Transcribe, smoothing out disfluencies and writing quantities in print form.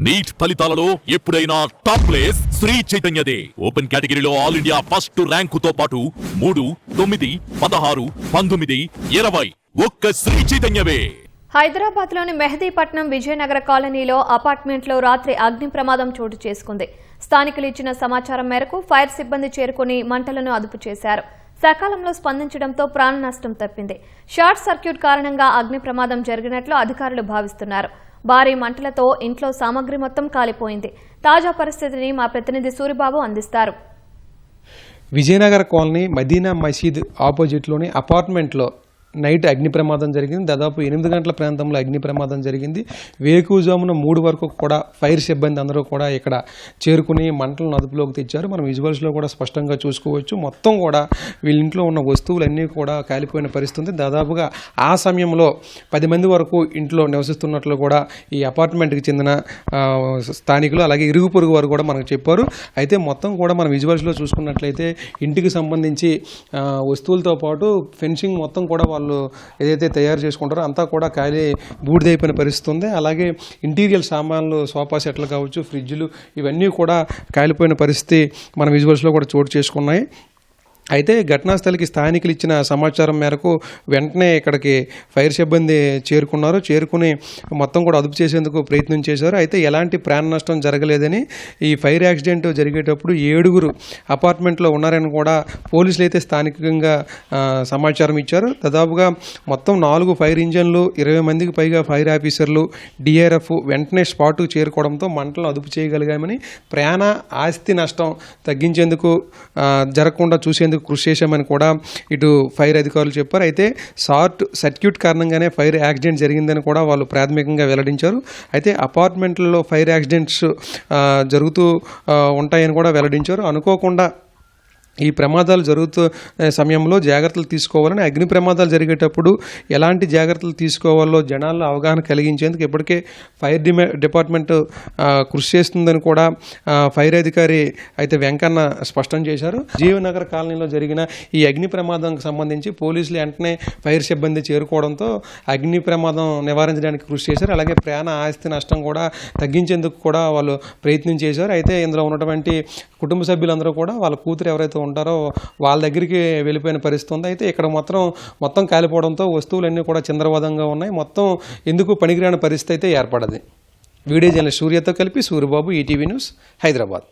Neat ఫలితాలలో ఎప్పుడైనా top place Shri చైతన్యదే. Open కేటగిరీలో ఆల్ ఇండియా ఫస్ట్ ర్యాంకుతో పాటు 3, 9, 16, 19, 20 ఒక్క శ్రీ చైతన్యవే. హైదరాబాద్ లోని మెహదీపట్నం విజయనగర కాలనీలో అపార్ట్మెంట్లో రాత్రి అగ్ని ప్రమాదం చోటు చేసుకుంది. స్థానికులు ఇచ్చిన సమాచారం మేరకు ఫైర్ సిబ్బంది చేరుకుని మంటలను అదుపు చేశారు. సకాలంలో స్పందించడంతో ప్రాణ నష్టం తప్పింది. షార్ట్ సర్క్యూట్ కారణంగా అగ్ని ప్రమాదం జరిగినట్లు అధికారులు భావిస్తున్నారు. భారీ మంటలతో ఇంట్లో సామగ్రి మొత్తం కాలిపోయింది. తాజా పరిస్థితిని మా ప్రతినిధి సూరిబాబు అందిస్తారు. విజయనగర కాలనీ మదీనా మసీద్ ఆపోజిట్లోని అపార్ట్మెంట్లో నైట్ అగ్ని ప్రమాదం జరిగింది. దాదాపు 8 గంటల ప్రాంతంలో అగ్ని ప్రమాదం జరిగింది. వేకువజామున 3 వరకు కూడా ఫైర్ సిబ్బంది అందరూ కూడా ఇక్కడ చేరుకుని మంటలను అదుపులోకి తెచ్చారు. మనం విజువల్స్లో కూడా స్పష్టంగా చూసుకోవచ్చు. మొత్తం కూడా వీళ్ళ ఇంట్లో ఉన్న వస్తువులన్నీ కూడా కాలిపోయిన పరిస్థితి. దాదాపుగా ఆ సమయంలో 10 మంది వరకు ఇంట్లో నివసిస్తున్నట్లు కూడా ఈ అపార్ట్మెంట్కి చెందిన స్థానికులు అలాగే ఇరుగు పొరుగు వారు కూడా మనకు చెప్పారు. అయితే మొత్తం కూడా మనం విజువల్స్లో చూసుకున్నట్లయితే ఇంటికి సంబంధించి వస్తువులతో పాటు ఫెన్సింగ్ మొత్తం కూడా వాళ్ళు ఏదైతే తయారు చేసుకుంటారో అంతా కూడా ఖాళీ బూడిదైపోయిన పరిస్థితి ఉంది. అలాగే ఇంటీరియర్ సామాన్లు సోఫా సెట్లు కావచ్చు, ఫ్రిడ్జ్లు ఇవన్నీ కూడా కాలిపోయిన పరిస్థితి మన విజువల్స్లో కూడా చోటు చేసుకున్నాయి. అయితే ఘటనా స్థలికి స్థానికులు ఇచ్చిన సమాచారం మేరకు వెంటనే ఇక్కడికి ఫైర్ సిబ్బంది చేరుకుని మొత్తం కూడా అదుపు చేసేందుకు ప్రయత్నం చేశారు. అయితే ఎలాంటి ప్రాణ నష్టం జరగలేదని, ఈ ఫైర్ యాక్సిడెంట్ జరిగేటప్పుడు 7 అపార్ట్మెంట్లో ఉన్నారని కూడా పోలీసులు అయితే స్థానికంగా సమాచారం ఇచ్చారు. దాదాపుగా మొత్తం 4 ఫైర్ ఇంజన్లు, 20 మందికి పైగా ఫైర్ ఆఫీసర్లు, డిఆర్ఎఫ్ వెంటనే స్పాట్కు చేరుకోవడంతో మంటలను అదుపు చేయగలిగామని, ప్రాణ ఆస్తి నష్టం తగ్గించేందుకు జరగకుండా చూసేందుకు కృషి చేశామని కూడా ఇటు ఫైర్ అధికారులు చెప్పారు. అయితే షార్ట్ సర్క్యూట్ కారణంగానే ఫైర్ యాక్సిడెంట్ జరిగిందని కూడా వాళ్ళు ప్రాథమికంగా వెల్లడించారు. అయితే అపార్ట్మెంట్లలో ఫైర్ యాక్సిడెంట్స్ జరుగుతూ ఉంటాయని కూడా వెల్లడించారు. అనుకోకుండా ఈ ప్రమాదాలు జరుగుతున్న సమయంలో జాగ్రత్తలు తీసుకోవాలని, అగ్ని ప్రమాదాలు జరిగేటప్పుడు ఎలాంటి జాగ్రత్తలు తీసుకోవాలో జనాల్లో అవగాహన కలిగించేందుకు ఇప్పటికే ఫైర్ డిపార్ట్మెంట్ కృషి చేస్తుందని కూడా ఫైర్ అధికారి అయితే వెంకన్న స్పష్టం చేశారు. జీవనగర్ కాలనీలో జరిగిన ఈ అగ్ని ప్రమాదానికి సంబంధించి పోలీసులు వెంటనే ఫైర్ సిబ్బంది చేరుకోవడంతో అగ్ని ప్రమాదం నివారించడానికి కృషి చేశారు. అలాగే ప్రాణ ఆస్తి నష్టం కూడా తగ్గించేందుకు కూడా వాళ్ళు ప్రయత్నం చేశారు. అయితే ఇందులో ఉన్నటువంటి కుటుంబ సభ్యులందరూ కూడా వాళ్ళ కూతురు ఎవరైతే ఉంటారో వాళ్ళ దగ్గరికి వెళ్ళిపోయిన పరిస్థితి ఉంది. అయితే ఇక్కడ మొత్తం కాలిపోవడంతో వస్తువులన్నీ కూడా చిందరవాదంగా ఉన్నాయి. మొత్తం ఎందుకు పనికిరాని పరిస్థితి అయితే ఏర్పడది. వీడియో జర్నలిస్ట్ సూర్యతో కలిపి సూరిబాబు, ఈటీవీ న్యూస్, హైదరాబాద్.